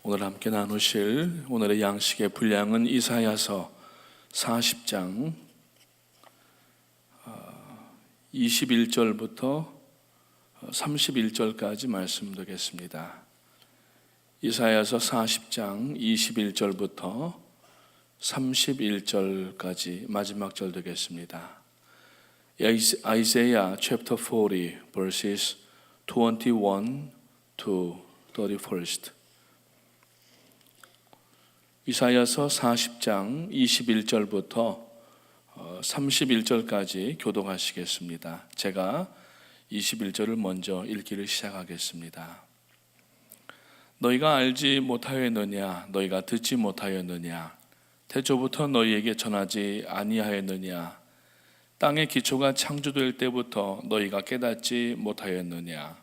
오늘 함께 나누실 오늘의 양식의 분량은 이사야서 40장 21절부터 31절까지 말씀드리겠습니다. 이사야서 40장 21절부터 31절까지 마지막 절 되겠습니다. Isaiah chapter 40 verses 21 to 31. 이사야서 40장 21절부터 31절까지 교독하시겠습니다. 제가 21절을 먼저 읽기를 시작하겠습니다. 너희가 알지 못하였느냐? 너희가 듣지 못하였느냐? 태초부터 너희에게 전하지 아니하였느냐? 땅의 기초가 창조될 때부터 너희가 깨닫지 못하였느냐?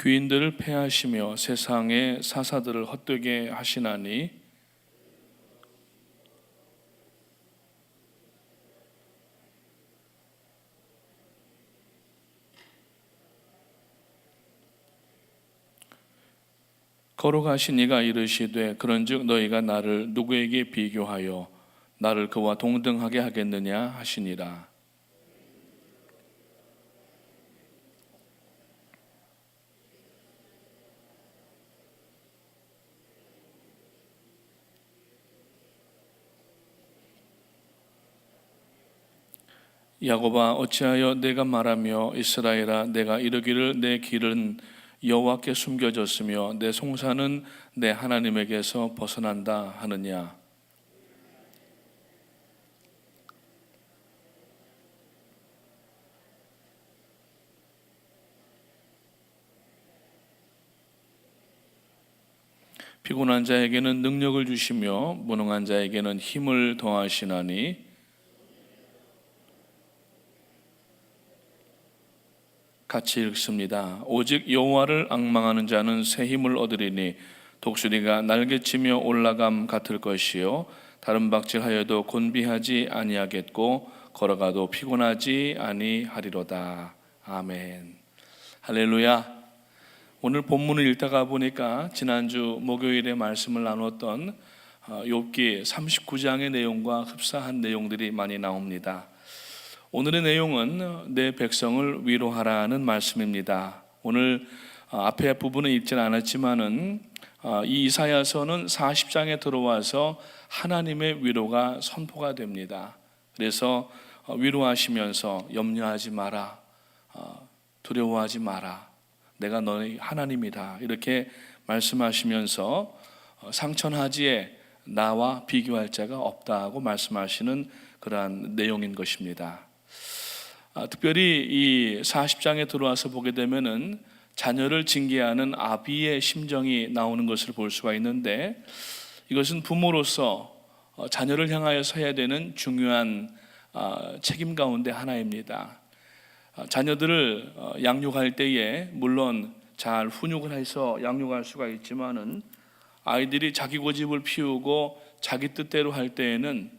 귀인들을 패하시며 세상의 사사들을 헛되게 하시나니 거룩하신 이가 이르시되 그런즉 너희가 나를 누구에게 비교하여 나를 그와 동등하게 하겠느냐 하시니라. 야곱아 어찌하여 내가 말하며 이스라엘아 내가 이르기를 내 길은 여호와께 숨겨졌으며 내 송사는 내 하나님에게서 벗어난다 하느냐? 피곤한 자에게는 능력을 주시며 무능한 자에게는 힘을 더하시나니 같이 읽습니다. 오직 여호와를 앙망하는 자는 새 힘을 얻으리니 독수리가 날개치며 올라감 같을 것이요 다른 박질하여도 곤비하지 아니하겠고 걸어가도 피곤하지 아니하리로다. 아멘. 할렐루야. 오늘 본문을 읽다가 보니까 지난주 목요일에 말씀을 나눴던 욥기 39장의 내용과 흡사한 내용들이 많이 나옵니다. 오늘의 내용은 내 백성을 위로하라는 말씀입니다. 오늘 앞에 부분은 읽지는 않았지만은 이 이사야서는 40장에 들어와서 하나님의 위로가 선포가 됩니다. 그래서 위로하시면서 염려하지 마라, 두려워하지 마라, 내가 너희 하나님이다 이렇게 말씀하시면서 상천하지에 나와 비교할 자가 없다고 말씀하시는 그러한 내용인 것입니다. 특별히 이 40장에 들어와서 보게 되면은 자녀를 징계하는 아비의 심정이 나오는 것을 볼 수가 있는데 이것은 부모로서 자녀를 향하여서 해야 되는 중요한 책임 가운데 하나입니다. 자녀들을 양육할 때에 물론 잘 훈육을 해서 양육할 수가 있지만은 아이들이 자기 고집을 피우고 자기 뜻대로 할 때에는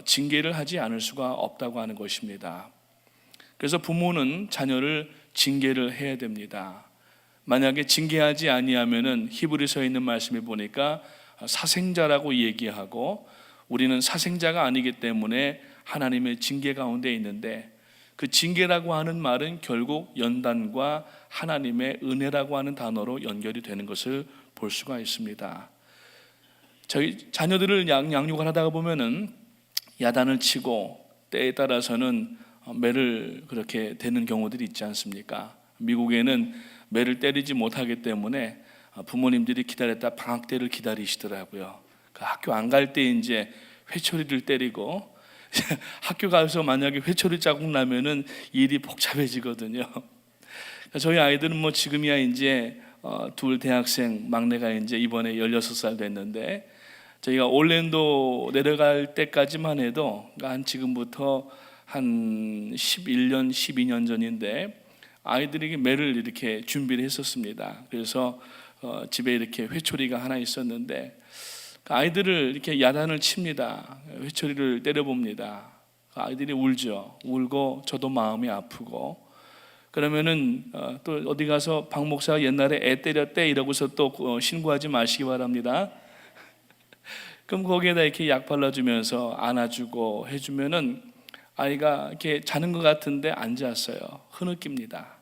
징계를 하지 않을 수가 없다고 하는 것입니다. 그래서 부모는 자녀를 징계를 해야 됩니다. 만약에 징계하지 아니하면은 히브리서에 있는 말씀에 보니까 사생자라고 얘기하고 우리는 사생자가 아니기 때문에 하나님의 징계 가운데 있는데 그 징계라고 하는 말은 결국 연단과 하나님의 은혜라고 하는 단어로 연결이 되는 것을 볼 수가 있습니다. 저희 자녀들을 양육을 하다가 보면은 야단을 치고 때에 따라서는 매를 그렇게 되는 경우들이 있지 않습니까? 미국에는 매를 때리지 못하기 때문에 부모님들이 기다렸다 방학 때를 기다리시더라고요. 그 학교 안 갈 때 이제 회초리를 때리고 학교 가서 만약에 회초리 자국 나면은 일이 복잡해지거든요. 저희 아이들은 뭐 지금이야 이제 둘 대학생, 막내가 이제 이번에 16살 됐는데 저희가 올랜도 내려갈 때까지만 해도 한 지금부터 한 11년, 12년 전인데 아이들에게 매를 이렇게 준비를 했었습니다. 그래서 집에 이렇게 회초리가 하나 있었는데 아이들을 이렇게 야단을 칩니다. 회초리를 때려봅니다. 아이들이 울죠. 울고 저도 마음이 아프고, 그러면은 또 어디 가서 박 목사가 옛날에 애 때렸대 이러고서 또 신고하지 마시기 바랍니다. 그럼 거기에다 이렇게 약 발라주면서 안아주고 해주면은 아이가 이렇게 자는 것 같은데 안 잤어요. 흐느낍니다.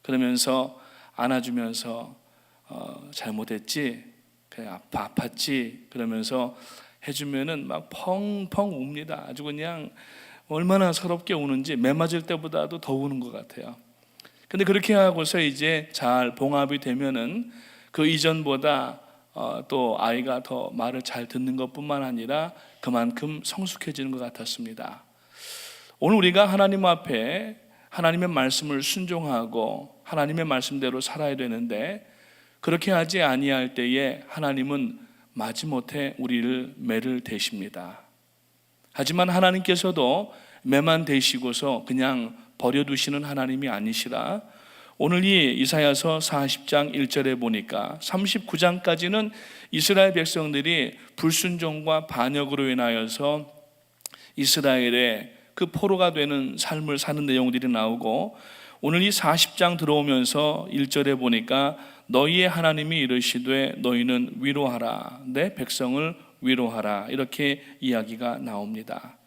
그러면서 안아주면서 잘못했지, 그냥 아팠지 그러면서 해주면은 막 펑펑 웁니다. 아주 그냥 얼마나 서럽게 우는지 매 맞을 때보다도 더 우는 것 같아요. 근데 그렇게 하고서 이제 잘 봉합이 되면은 그 이전보다 또 아이가 더 말을 잘 듣는 것뿐만 아니라 그만큼 성숙해지는 것 같았습니다. 오늘 우리가 하나님 앞에 하나님의 말씀을 순종하고 하나님의 말씀대로 살아야 되는데, 그렇게 하지 아니할 때에 하나님은 마지못해 우리를 매를 대십니다. 하지만 하나님께서도 매만 대시고서 그냥 버려두시는 하나님이 아니시라, 오늘 이 이사야서 40장 1절에 보니까 39장까지는 이스라엘 백성들이 불순종과 반역으로 인하여서 이스라엘의 그 포로가 되는 삶을 사는 내용들이 나오고, 오늘 이 40장 들어오면서 1절에 보니까 너희의 하나님이 이르시되 너희는 위로하라, 내 백성을 위로하라, 이렇게 이야기가 나옵니다.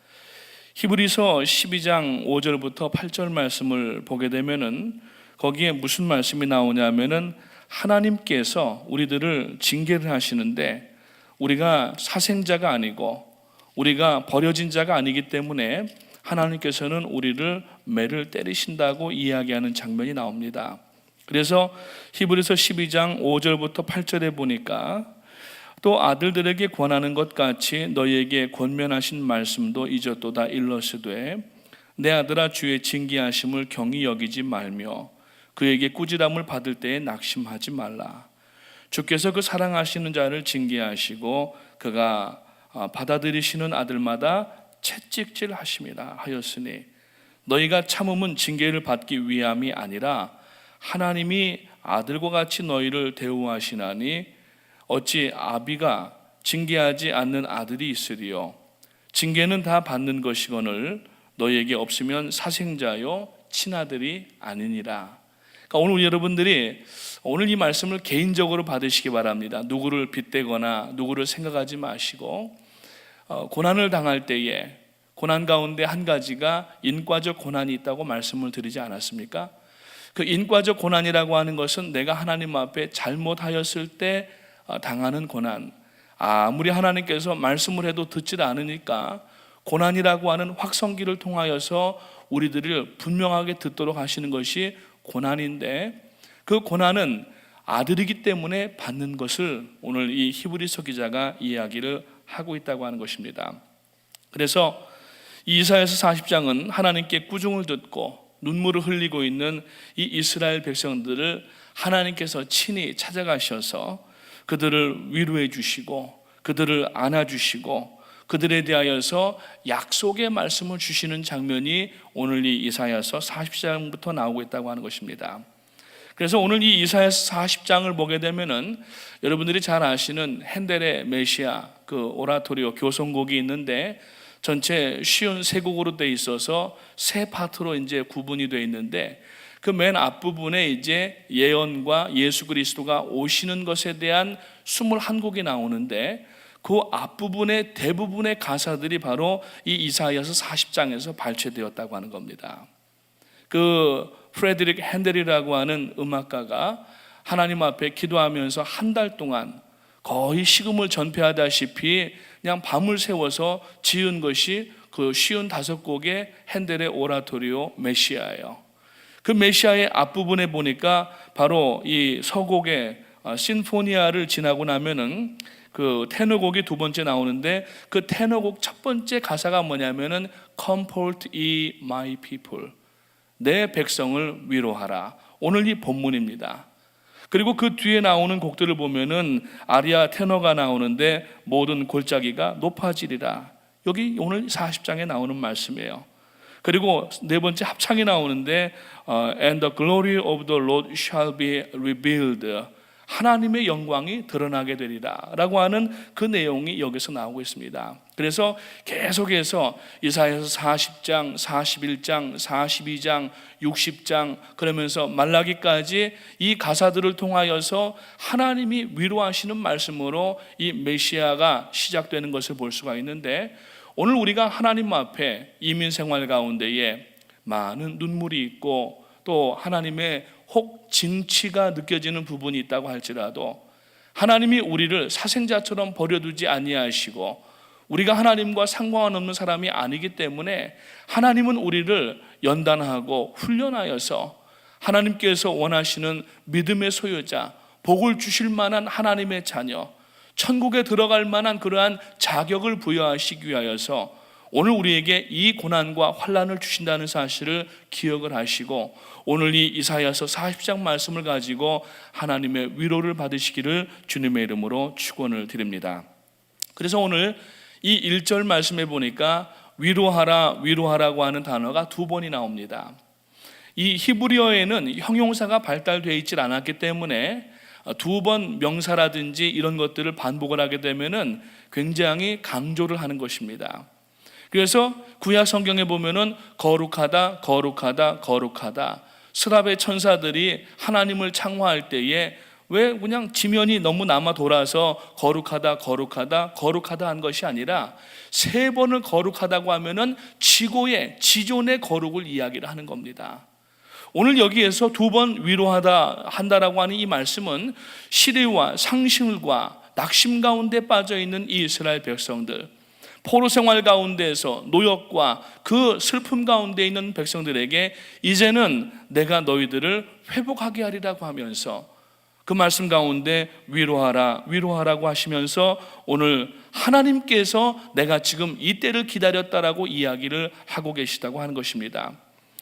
히브리서 12장 5절부터 8절 말씀을 보게 되면은 거기에 무슨 말씀이 나오냐면은 하나님께서 우리들을 징계를 하시는데 우리가 사생자가 아니고 우리가 버려진 자가 아니기 때문에 하나님께서는 우리를 매를 때리신다고 이야기하는 장면이 나옵니다. 그래서 히브리서 12장 5절부터 8절에 보니까 또 아들들에게 권하는 것 같이 너희에게 권면하신 말씀도 잊었도다. 일러스되 내 아들아 주의 징계하심을 경히 여기지 말며 그에게 꾸지람을 받을 때에 낙심하지 말라. 주께서 그 사랑하시는 자를 징계하시고 그가 받아들이시는 아들마다 채찍질 하심이라 하였으니 너희가 참음은 징계를 받기 위함이 아니라 하나님이 아들과 같이 너희를 대우하시나니 어찌 아비가 징계하지 않는 아들이 있으리요. 징계는 다 받는 것이거늘 너희에게 없으면 사생자요 친아들이 아니니라. 그러니까 오늘 여러분들이 오늘 이 말씀을 개인적으로 받으시기 바랍니다. 누구를 빗대거나 누구를 생각하지 마시고, 고난을 당할 때에 고난 가운데 한 가지가 인과적 고난이 있다고 말씀을 드리지 않았습니까? 그 인과적 고난이라고 하는 것은 내가 하나님 앞에 잘못하였을 때 당하는 고난, 아무리 하나님께서 말씀을 해도 듣질 않으니까 고난이라고 하는 확성기를 통하여서 우리들을 분명하게 듣도록 하시는 것이 고난인데, 그 고난은 아들이기 때문에 받는 것을 오늘 이 히브리서 기자가 이야기를 하고 있다고 하는 것입니다. 그래서 이사야서 40장은 하나님께 꾸중을 듣고 눈물을 흘리고 있는 이 이스라엘 백성들을 하나님께서 친히 찾아가셔서 그들을 위로해 주시고 그들을 안아주시고 그들에 대하여서 약속의 말씀을 주시는 장면이 오늘 이 이사야서 40장부터 나오고 있다고 하는 것입니다. 그래서 오늘 이 이사야서 40장을 보게 되면은 여러분들이 잘 아시는 핸델의 메시아 그 오라토리오 교성곡이 있는데 전체 쉬운 세 곡으로 돼 있어서 세 파트로 이제 구분이 돼 있는데, 그 맨 앞부분에 이제 예언과 예수 그리스도가 오시는 것에 대한 21곡이 나오는데, 그 앞부분의 대부분의 가사들이 바로 이 이사야서 40장에서 발췌되었다고 하는 겁니다. 그 프레드릭 핸델이라고 하는 음악가가 하나님 앞에 기도하면서 한 달 동안 거의 식음을 전폐하다시피 그냥 밤을 새워서 지은 것이 그 55곡의 핸델의 오라토리오 메시아예요. 그 메시아의 앞부분에 보니까 바로 이 서곡의 신포니아를 지나고 나면은 그 테너곡이 두 번째 나오는데, 그 테너곡 첫 번째 가사가 뭐냐면은 Comfort ye my people, 내 백성을 위로하라. 오늘 이 본문입니다. 그리고 그 뒤에 나오는 곡들을 보면은 아리아 테너가 나오는데 모든 골짜기가 높아지리라. 여기 오늘 40장에 나오는 말씀이에요. 그리고 네 번째 합창이 나오는데 And the glory of the Lord shall be revealed, 하나님의 영광이 드러나게 되리라 라고 하는 그 내용이 여기서 나오고 있습니다. 그래서 계속해서 이사야서 40장, 41장, 42장, 60장 그러면서 말라기까지 이 가사들을 통하여서 하나님이 위로하시는 말씀으로 이 메시아가 시작되는 것을 볼 수가 있는데, 오늘 우리가 하나님 앞에 이민 생활 가운데에 많은 눈물이 있고 또 하나님의 혹 징치가 느껴지는 부분이 있다고 할지라도 하나님이 우리를 사생자처럼 버려두지 아니하시고 우리가 하나님과 상관없는 사람이 아니기 때문에 하나님은 우리를 연단하고 훈련하여서 하나님께서 원하시는 믿음의 소유자, 복을 주실 만한 하나님의 자녀, 천국에 들어갈 만한 그러한 자격을 부여하시기 위하여서 오늘 우리에게 이 고난과 환난을 주신다는 사실을 기억을 하시고 오늘 이 이사야서 40장 말씀을 가지고 하나님의 위로를 받으시기를 주님의 이름으로 축원을 드립니다. 그래서 오늘 이 1절 말씀에 보니까 위로하라, 위로하라고 하는 단어가 2번이 나옵니다. 이 히브리어에는 형용사가 발달되어 있지 않았기 때문에 2번 명사라든지 이런 것들을 반복을 하게 되면은 굉장히 강조를 하는 것입니다. 그래서 구약 성경에 보면은 거룩하다, 거룩하다, 거룩하다. 스랍의 천사들이 하나님을 창화할 때에 왜 그냥 지면이 너무 남아 돌아서 거룩하다, 거룩하다, 거룩하다 한 것이 아니라 3번을 거룩하다고 하면은 지고의, 지존의 거룩을 이야기를 하는 겁니다. 오늘 여기에서 2번 위로하다 한다라고 하는 이 말씀은 시대와 상실과 낙심 가운데 빠져 있는 이 이스라엘 백성들, 포로 생활 가운데에서 노역과 그 슬픔 가운데 있는 백성들에게 이제는 내가 너희들을 회복하게 하리라고 하면서 그 말씀 가운데 위로하라, 위로하라고 하시면서 오늘 하나님께서 내가 지금 이 때를 기다렸다라고 이야기를 하고 계시다고 하는 것입니다.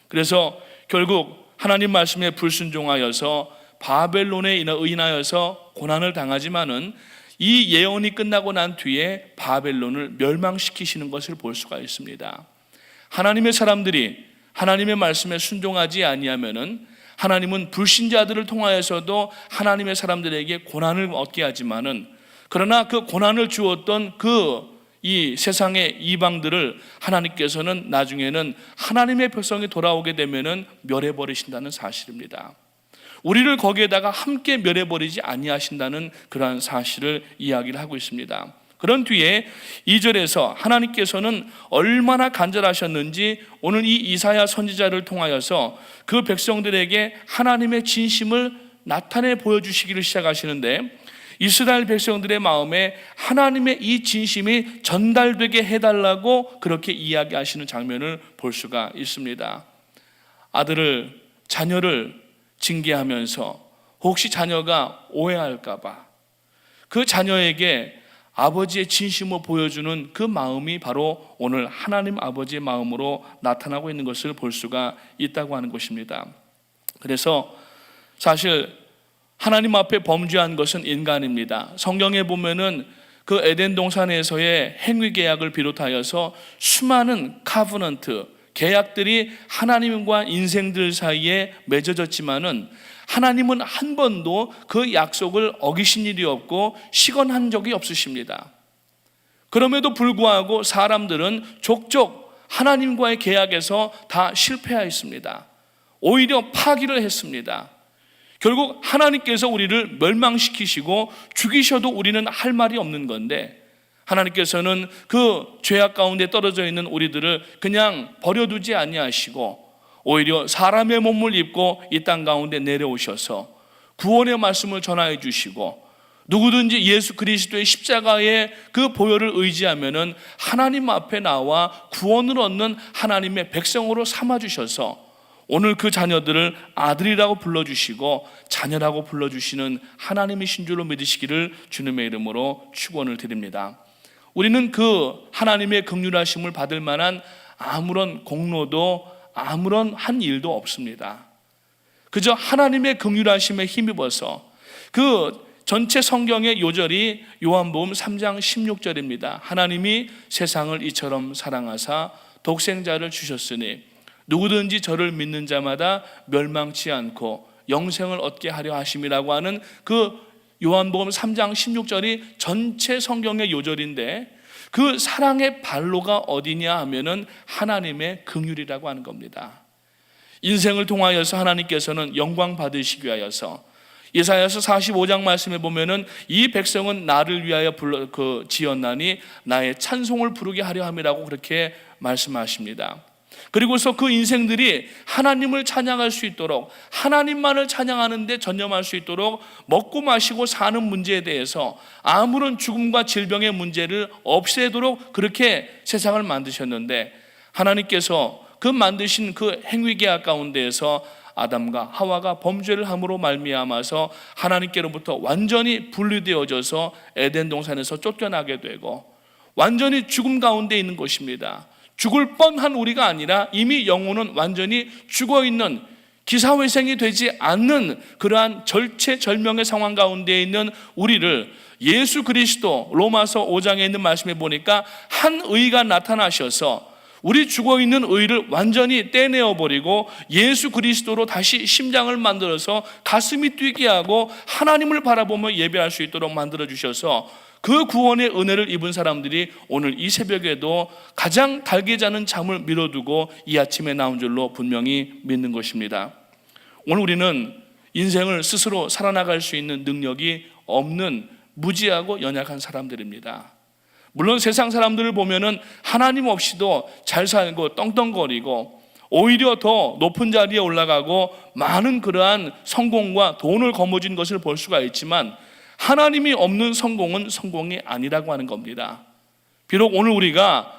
그래서 결국 하나님 말씀에 불순종하여서 바벨론에 인하여서 고난을 당하지만은 이 예언이 끝나고 난 뒤에 바벨론을 멸망시키시는 것을 볼 수가 있습니다. 하나님의 사람들이 하나님의 말씀에 순종하지 아니하면은 하나님은 불신자들을 통하여서도 하나님의 사람들에게 고난을 얻게 하지만은 그러나 그 고난을 주었던 이 세상의 이방들을 하나님께서는 나중에는 하나님의 백성이 돌아오게 되면은 멸해버리신다는 사실입니다. 우리를 거기에다가 함께 멸해버리지 아니하신다는 그러한 사실을 이야기를 하고 있습니다. 그런 뒤에 2절에서 하나님께서는 얼마나 간절하셨는지 오늘 이 이사야 선지자를 통하여서 그 백성들에게 하나님의 진심을 나타내 보여주시기를 시작하시는데, 이스라엘 백성들의 마음에 하나님의 이 진심이 전달되게 해달라고 그렇게 이야기하시는 장면을 볼 수가 있습니다. 아들을, 자녀를 징계하면서 혹시 자녀가 오해할까봐 그 자녀에게 아버지의 진심을 보여주는 그 마음이 바로 오늘 하나님 아버지의 마음으로 나타나고 있는 것을 볼 수가 있다고 하는 것입니다. 그래서 사실 하나님 앞에 범죄한 것은 인간입니다. 성경에 보면은 그 에덴 동산에서의 행위 계약을 비롯하여서 수많은 카브넌트, 계약들이 하나님과 인생들 사이에 맺어졌지만은 하나님은 한 번도 그 약속을 어기신 일이 없고 시건한 적이 없으십니다. 그럼에도 불구하고 사람들은 족족 하나님과의 계약에서 다 실패하였습니다. 오히려 파기를 했습니다. 결국 하나님께서 우리를 멸망시키시고 죽이셔도 우리는 할 말이 없는 건데, 하나님께서는 그 죄악 가운데 떨어져 있는 우리들을 그냥 버려두지 아니하시고 오히려 사람의 몸을 입고 이 땅 가운데 내려오셔서 구원의 말씀을 전하여 주시고, 누구든지 예수 그리스도의 십자가의 그 보혈을 의지하면은 하나님 앞에 나와 구원을 얻는 하나님의 백성으로 삼아주셔서 오늘 그 자녀들을 아들이라고 불러주시고 자녀라고 불러주시는 하나님이신 줄로 믿으시기를 주님의 이름으로 축원을 드립니다. 우리는 그 하나님의 긍휼하심을 받을 만한 아무런 공로도 아무런 한 일도 없습니다. 그저 하나님의 긍휼하심에 힘입어서 그 전체 성경의 요절이 요한복음 3장 16절입니다. 하나님이 세상을 이처럼 사랑하사 독생자를 주셨으니 누구든지 저를 믿는 자마다 멸망치 않고 영생을 얻게 하려 하심이라고 하는 그 요한복음 3장 16절이 전체 성경의 요절인데 그 사랑의 발로가 어디냐 하면은 하나님의 긍휼이라고 하는 겁니다. 인생을 통하여서 하나님께서는 영광 받으시기 위하여서 예사야서 45장 말씀에 보면은 이 백성은 나를 위하여 지었나니 나의 찬송을 부르게 하려 함이라고 그렇게 말씀하십니다. 그리고서 그 인생들이 하나님을 찬양할 수 있도록, 하나님만을 찬양하는 데 전념할 수 있도록 먹고 마시고 사는 문제에 대해서 아무런 죽음과 질병의 문제를 없애도록 그렇게 세상을 만드셨는데, 하나님께서 그 만드신 그 행위계약 가운데에서 아담과 하와가 범죄를 함으로 말미암아서 하나님께로부터 완전히 분리되어져서 에덴 동산에서 쫓겨나게 되고 완전히 죽음 가운데 있는 것입니다. 죽을 뻔한 우리가 아니라 이미 영혼은 완전히 죽어있는, 기사회생이 되지 않는 그러한 절체절명의 상황 가운데 있는 우리를 예수 그리스도, 로마서 5장에 있는 말씀에 보니까 한 의가 나타나셔서 우리 죽어있는 의를 완전히 떼내어버리고 예수 그리스도로 다시 심장을 만들어서 가슴이 뛰게 하고 하나님을 바라보며 예배할 수 있도록 만들어주셔서 그 구원의 은혜를 입은 사람들이 오늘 이 새벽에도 가장 달게 자는 잠을 미뤄두고 이 아침에 나온 줄로 분명히 믿는 것입니다. 오늘 우리는 인생을 스스로 살아나갈 수 있는 능력이 없는 무지하고 연약한 사람들입니다. 물론 세상 사람들을 보면은 하나님 없이도 잘 살고 떵떵거리고 오히려 더 높은 자리에 올라가고 많은 그러한 성공과 돈을 거머쥔 것을 볼 수가 있지만 하나님이 없는 성공은 성공이 아니라고 하는 겁니다. 비록 오늘 우리가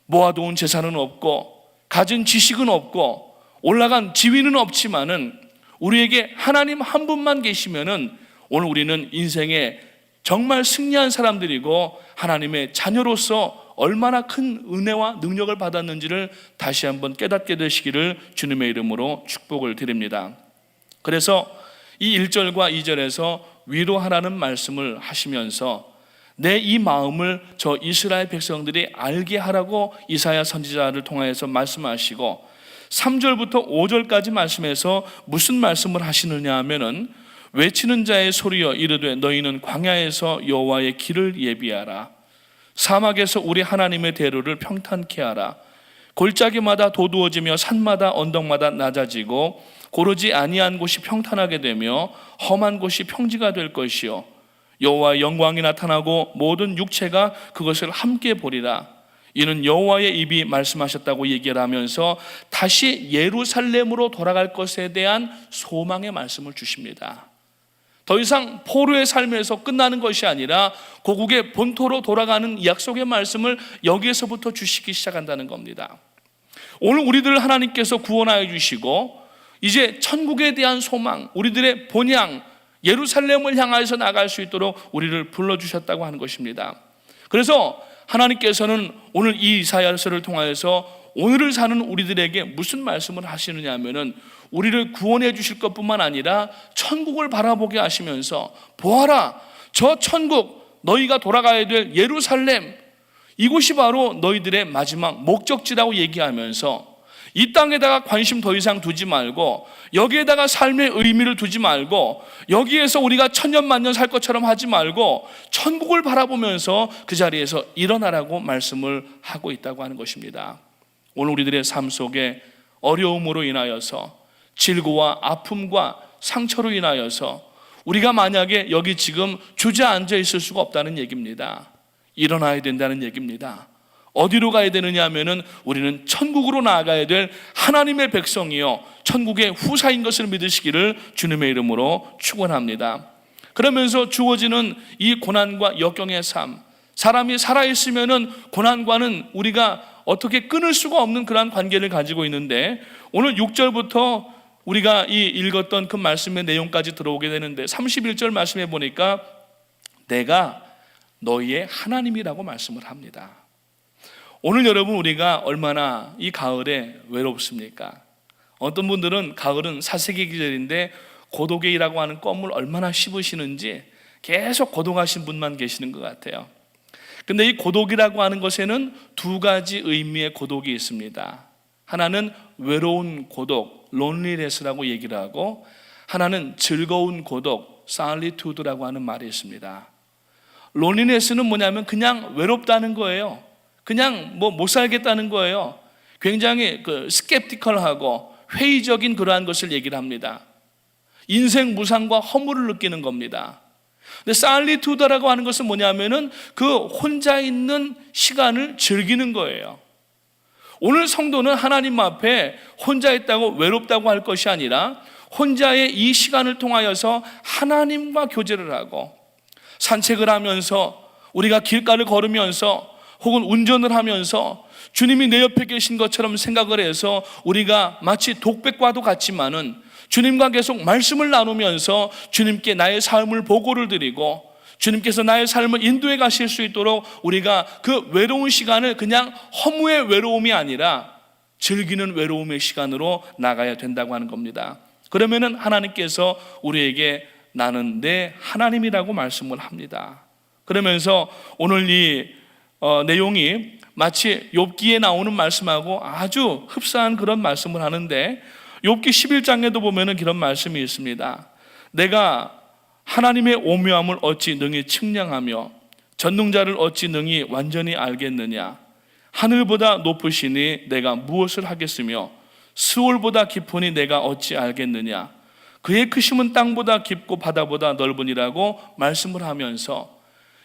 모아놓은 재산은 없고 가진 지식은 없고 올라간 지위는 없지만은 우리에게 하나님 한 분만 계시면은 오늘 우리는 인생에 정말 승리한 사람들이고 하나님의 자녀로서 얼마나 큰 은혜와 능력을 받았는지를 다시 한번 깨닫게 되시기를 주님의 이름으로 축복을 드립니다. 그래서 이 1절과 2절에서 위로하라는 말씀을 하시면서 내 이 마음을 저 이스라엘 백성들이 알게 하라고 이사야 선지자를 통하여서 말씀하시고 3절부터 5절까지 말씀해서 무슨 말씀을 하시느냐 하면은 외치는 자의 소리여 이르되 너희는 광야에서 여호와의 길을 예비하라. 사막에서 우리 하나님의 대로를 평탄케 하라. 골짜기마다 도두어지며 산마다 언덕마다 낮아지고 고르지 아니한 곳이 평탄하게 되며 험한 곳이 평지가 될 것이요 여호와의 영광이 나타나고 모든 육체가 그것을 함께 보리라. 이는 여호와의 입이 말씀하셨다고 얘기를 하면서 다시 예루살렘으로 돌아갈 것에 대한 소망의 말씀을 주십니다. 더 이상 포로의 삶에서 끝나는 것이 아니라 고국의 본토로 돌아가는 약속의 말씀을 여기에서부터 주시기 시작한다는 겁니다. 오늘 우리들을 하나님께서 구원하여 주시고 이제 천국에 대한 소망, 우리들의 본향 예루살렘을 향하여서 나갈 수 있도록 우리를 불러주셨다고 하는 것입니다. 그래서 하나님께서는 오늘 이 이사야서를 통하여서 오늘을 사는 우리들에게 무슨 말씀을 하시느냐 하면은 우리를 구원해 주실 것뿐만 아니라 천국을 바라보게 하시면서 보아라, 저 천국, 너희가 돌아가야 될 예루살렘, 이곳이 바로 너희들의 마지막 목적지라고 얘기하면서 이 땅에다가 관심 더 이상 두지 말고 여기에다가 삶의 의미를 두지 말고 여기에서 우리가 천년만년 살 것처럼 하지 말고 천국을 바라보면서 그 자리에서 일어나라고 말씀을 하고 있다고 하는 것입니다. 오늘 우리들의 삶 속에 어려움으로 인하여서 질고와 아픔과 상처로 인하여서 우리가 만약에 여기 지금 주저앉아 있을 수가 없다는 얘기입니다. 일어나야 된다는 얘기입니다. 어디로 가야 되느냐 하면은 우리는 천국으로 나아가야 될 하나님의 백성이요 천국의 후사인 것을 믿으시기를 주님의 이름으로 축원합니다. 그러면서 주어지는 이 고난과 역경의 삶, 사람이 살아있으면은 고난과는 우리가 어떻게 끊을 수가 없는 그러한 관계를 가지고 있는데 오늘 6절부터 우리가 이 읽었던 그 말씀의 내용까지 들어오게 되는데 31절 말씀해 보니까 내가 너희의 하나님이라고 말씀을 합니다. 오늘 여러분 우리가 얼마나 이 가을에 외롭습니까? 어떤 분들은 가을은 사색의 계절인데 고독이라고 하는 껌을 얼마나 씹으시는지 계속 고독하신 분만 계시는 것 같아요. 근데 이 고독이라고 하는 것에는 두 가지 의미의 고독이 있습니다. 하나는 외로운 고독, loneliness라고 얘기를 하고 하나는 즐거운 고독, solitude라고 하는 말이 있습니다. loneliness는 뭐냐면 그냥 외롭다는 거예요. 그냥 못 살겠다는 거예요. 굉장히 스캡티컬하고 회의적인 그러한 것을 얘기를 합니다. 인생 무상과 허물을 느끼는 겁니다. 근데 solitude라고 하는 것은 뭐냐면은 그 혼자 있는 시간을 즐기는 거예요. 오늘 성도는 하나님 앞에 혼자 있다고 외롭다고 할 것이 아니라 혼자의 이 시간을 통하여서 하나님과 교제를 하고 산책을 하면서 우리가 길가를 걸으면서 혹은 운전을 하면서 주님이 내 옆에 계신 것처럼 생각을 해서 우리가 마치 독백과도 같지만은 주님과 계속 말씀을 나누면서 주님께 나의 삶을 보고를 드리고 주님께서 나의 삶을 인도해 가실 수 있도록 우리가 그 외로운 시간을 그냥 허무의 외로움이 아니라 즐기는 외로움의 시간으로 나가야 된다고 하는 겁니다. 그러면은 하나님께서 우리에게 나는 내 하나님이라고 말씀을 합니다. 그러면서 오늘 이 내용이 마치 욥기에 나오는 말씀하고 아주 흡사한 그런 말씀을 하는데 욥기 11장에도 보면은 그런 말씀이 있습니다. 내가 하나님의 오묘함을 어찌 능히 측량하며 전능자를 어찌 능히 완전히 알겠느냐. 하늘보다 높으시니 내가 무엇을 하겠으며 스올보다 깊으니 내가 어찌 알겠느냐. 그의 크심은 땅보다 깊고 바다보다 넓으니라고 말씀을 하면서,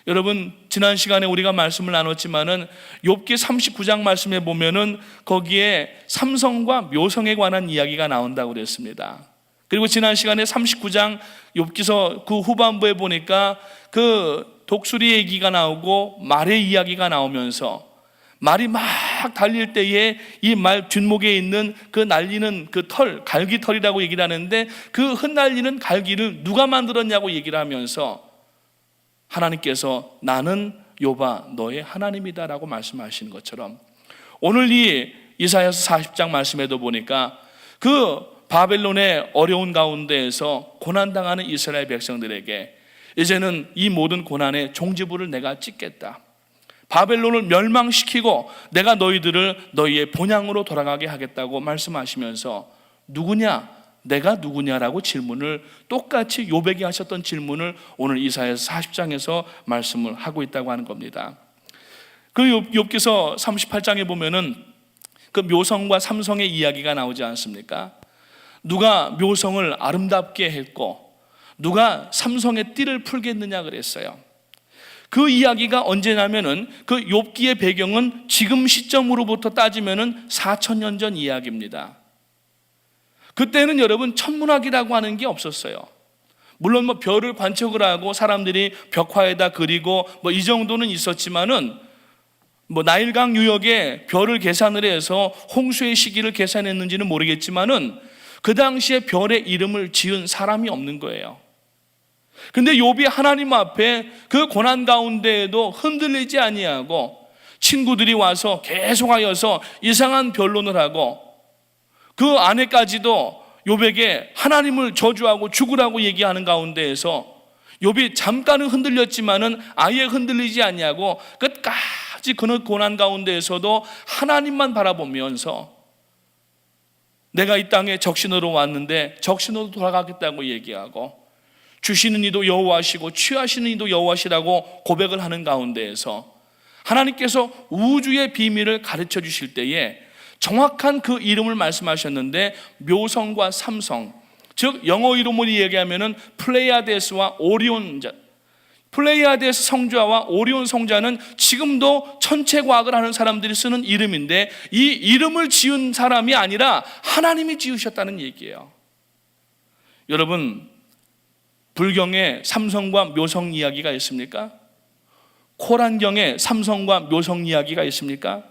여러분 지난 시간에 우리가 말씀을 나눴지만은 욥기 39장 말씀에 보면은 거기에 삼성과 묘성에 관한 이야기가 나온다고 그랬습니다. 그리고 지난 시간에 39장 욥기서 그 후반부에 보니까 그 독수리 얘기가 나오고 말의 이야기가 나오면서 말이 막 달릴 때에 이 말 뒷목에 있는 그 날리는 그 털, 갈기털이라고 얘기를 하는데 그 흩날리는 갈기를 누가 만들었냐고 얘기를 하면서 하나님께서 나는 욥아 너의 하나님이다라고 말씀하시는 것처럼 오늘 이 이사야서 40장 말씀에도 보니까 그 바벨론의 어려운 가운데에서 고난당하는 이스라엘 백성들에게 이제는 이 모든 고난의 종지부를 내가 찍겠다. 바벨론을 멸망시키고 내가 너희들을 너희의 본향으로 돌아가게 하겠다고 말씀하시면서 누구냐? 내가 누구냐라고 질문을 똑같이 욥에게 하셨던 질문을 오늘 이사야서 40장에서 말씀을 하고 있다고 하는 겁니다. 그 욥기서 38장에 보면은 그 묘성과 삼성의 이야기가 나오지 않습니까? 누가 묘성을 아름답게 했고 누가 삼성의 띠를 풀겠느냐 그랬어요. 그 이야기가 언제냐면은 그 욥기의 배경은 지금 시점으로부터 따지면은 4,000년 전 이야기입니다. 그때는 여러분 천문학이라고 하는 게 없었어요. 물론 별을 관측을 하고 사람들이 벽화에다 그리고 이 정도는 있었지만은 나일강 유역에 별을 계산을 해서 홍수의 시기를 계산했는지는 모르겠지만은 그 당시에 별의 이름을 지은 사람이 없는 거예요. 근데 욥이 하나님 앞에 그 고난 가운데에도 흔들리지 아니하고 친구들이 와서 계속하여서 이상한 변론을 하고 그 아내까지도 욥에게 하나님을 저주하고 죽으라고 얘기하는 가운데에서 욥이 잠깐은 흔들렸지만은 아예 흔들리지 아니하고 끝까지 그 고난 가운데에서도 하나님만 바라보면서 내가 이 땅에 적신으로 왔는데 적신으로 돌아가겠다고 얘기하고 주시는 이도 여호와시고 취하시는 이도 여호와시라고 고백을 하는 가운데에서 하나님께서 우주의 비밀을 가르쳐 주실 때에 정확한 그 이름을 말씀하셨는데 묘성과 삼성, 즉 영어 이름으로 얘기하면은 플레이아데스와 오리온자, 플레이아데스 성자와 오리온 성자는 지금도 천체 과학을 하는 사람들이 쓰는 이름인데 이 이름을 지은 사람이 아니라 하나님이 지으셨다는 얘기예요. 여러분 불경에 삼성과 묘성 이야기가 있습니까? 코란경에 삼성과 묘성 이야기가 있습니까?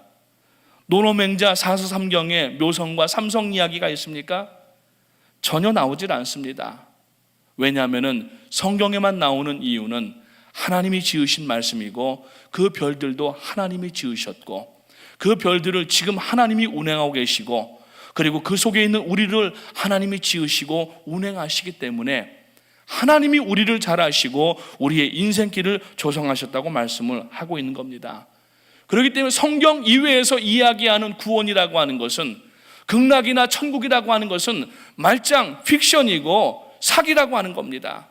노노맹자 사서삼경에 묘성과 삼성 이야기가 있습니까? 전혀 나오질 않습니다. 왜냐하면 성경에만 나오는 이유는 하나님이 지으신 말씀이고 그 별들도 하나님이 지으셨고 그 별들을 지금 하나님이 운행하고 계시고 그리고 그 속에 있는 우리를 하나님이 지으시고 운행하시기 때문에 하나님이 우리를 잘 아시고 우리의 인생길을 조성하셨다고 말씀을 하고 있는 겁니다. 그렇기 때문에 성경 이외에서 이야기하는 구원이라고 하는 것은 극락이나 천국이라고 하는 것은 말짱 픽션이고 사기라고 하는 겁니다.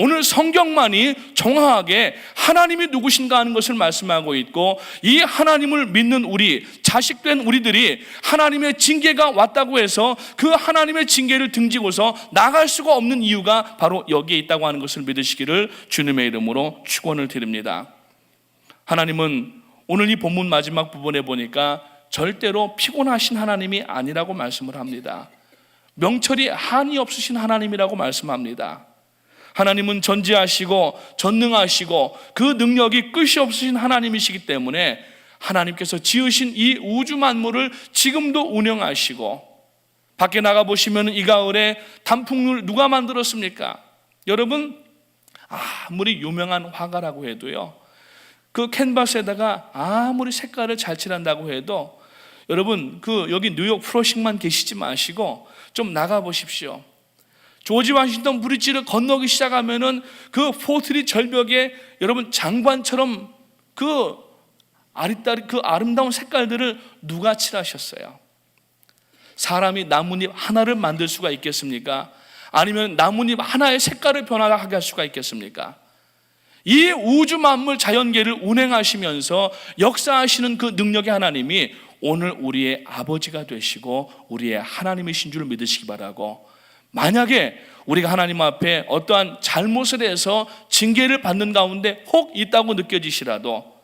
오늘 성경만이 정확하게 하나님이 누구신가 하는 것을 말씀하고 있고, 이 하나님을 믿는 우리, 자식된 우리들이 하나님의 징계가 왔다고 해서 그 하나님의 징계를 등지고서 나갈 수가 없는 이유가 바로 여기에 있다고 하는 것을 믿으시기를 주님의 이름으로 축원을 드립니다. 하나님은 오늘 이 본문 마지막 부분에 보니까 절대로 피곤하신 하나님이 아니라고 말씀을 합니다. 명철이 한이 없으신 하나님이라고 말씀합니다. 하나님은 전지하시고 전능하시고 그 능력이 끝이 없으신 하나님이시기 때문에 하나님께서 지으신 이 우주 만물을 지금도 운영하시고, 밖에 나가보시면 이 가을에 단풍을 누가 만들었습니까? 여러분, 아무리 유명한 화가라고 해도요, 그 캔버스에다가 아무리 색깔을 잘 칠한다고 해도 여러분, 여기 뉴욕 프로식만 계시지 마시고 좀 나가보십시오. 조지 워싱턴 브리지를 건너기 시작하면은 그 포트리 절벽에 여러분 장관처럼 그 아리따리 그 아름다운 색깔들을 누가 칠하셨어요? 사람이 나뭇잎 하나를 만들 수가 있겠습니까? 아니면 나뭇잎 하나의 색깔을 변화하게 할 수가 있겠습니까? 이 우주 만물 자연계를 운행하시면서 역사하시는 그 능력의 하나님이 오늘 우리의 아버지가 되시고 우리의 하나님이신 줄 믿으시기 바라고, 만약에 우리가 하나님 앞에 어떠한 잘못에 대해서 징계를 받는 가운데 혹 있다고 느껴지시라도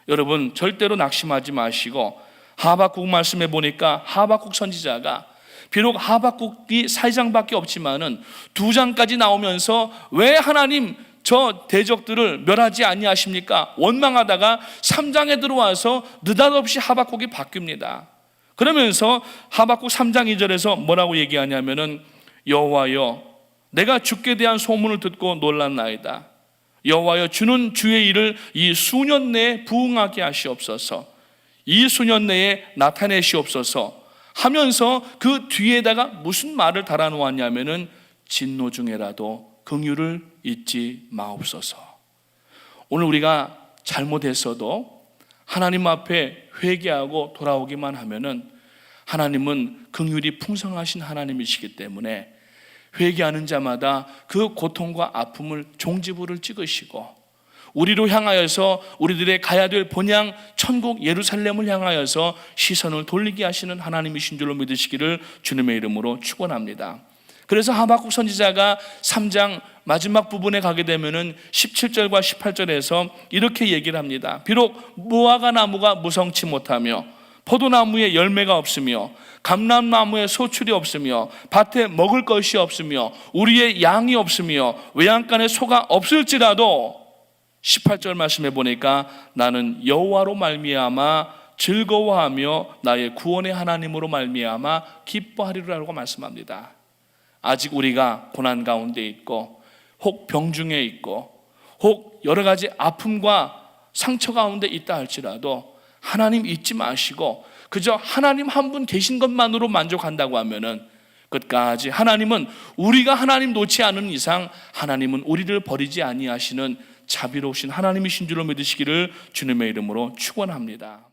여러분 절대로 낙심하지 마시고, 하박국 말씀에 보니까 하박국 선지자가 비록 하박국이 4장밖에 없지만은 2장까지 나오면서 왜 하나님 저 대적들을 멸하지 아니하십니까? 원망하다가 3장에 들어와서 느닷없이 하박국이 바뀝니다. 그러면서 하박국 3장 2절에서 뭐라고 얘기하냐면은 여호와여, 내가 주께 대한 소문을 듣고 놀랐나이다. 여호와여, 주는 주의 일을 이 수년 내에 부응하게 하시옵소서. 이 수년 내에 나타내시옵소서 하면서 그 뒤에다가 무슨 말을 달아놓았냐면은 진노 중에라도 긍휼을 잊지 마옵소서. 오늘 우리가 잘못했어도 하나님 앞에 회개하고 돌아오기만 하면은 하나님은 긍휼이 풍성하신 하나님이시기 때문에 회개하는 자마다 그 고통과 아픔을 종지부를 찍으시고, 우리로 향하여서 우리들의 가야 될 본향 천국 예루살렘을 향하여서 시선을 돌리게 하시는 하나님이신 줄로 믿으시기를 주님의 이름으로 축원합니다. 그래서 하박국 선지자가 3장 마지막 부분에 가게 되면은 17절과 18절에서 이렇게 얘기를 합니다. 비록 무화과 나무가 무성치 못하며 포도나무에 열매가 없으며 감람나무에 소출이 없으며 밭에 먹을 것이 없으며 우리의 양이 없으며 외양간에 소가 없을지라도 18절 말씀해 보니까 나는 여호와로 말미암아 즐거워하며 나의 구원의 하나님으로 말미암아 기뻐하리라고 말씀합니다. 아직 우리가 고난 가운데 있고 혹 병중에 있고 혹 여러 가지 아픔과 상처 가운데 있다 할지라도 하나님 잊지 마시고 그저 하나님 한 분 계신 것만으로 만족한다고 하면은 끝까지 하나님은 우리가 하나님 놓지 않은 이상 하나님은 우리를 버리지 아니하시는 자비로우신 하나님이신 줄로 믿으시기를 주님의 이름으로 축원합니다.